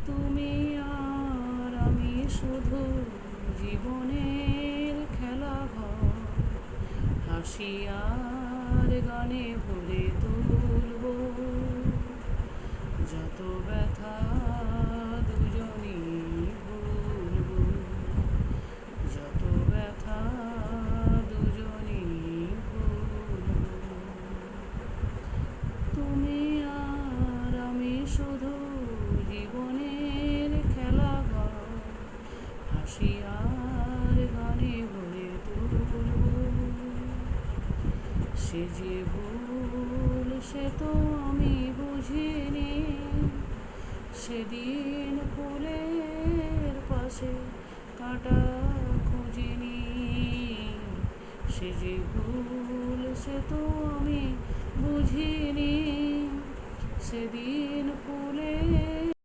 তুমি আর আমি শুধু জীবনের খেলাঘর, হাসি আর গানে ভরে তুলব যত ব্যথা দুজনই ভুলব, যত ব্যথা দুজনই ভুলব। তুমি আর আমি শুধু জীবনের খেলাঘর, হাসি আর গানে ভরে তুলব। সে যে ভুল সে তো আমি বুঝিনি, সেদিন ফুলের পাশে কাঁটা খুঁজিনি। সে যে ভুল সে তো আমি বুঝিনি, সেদিন ফুলের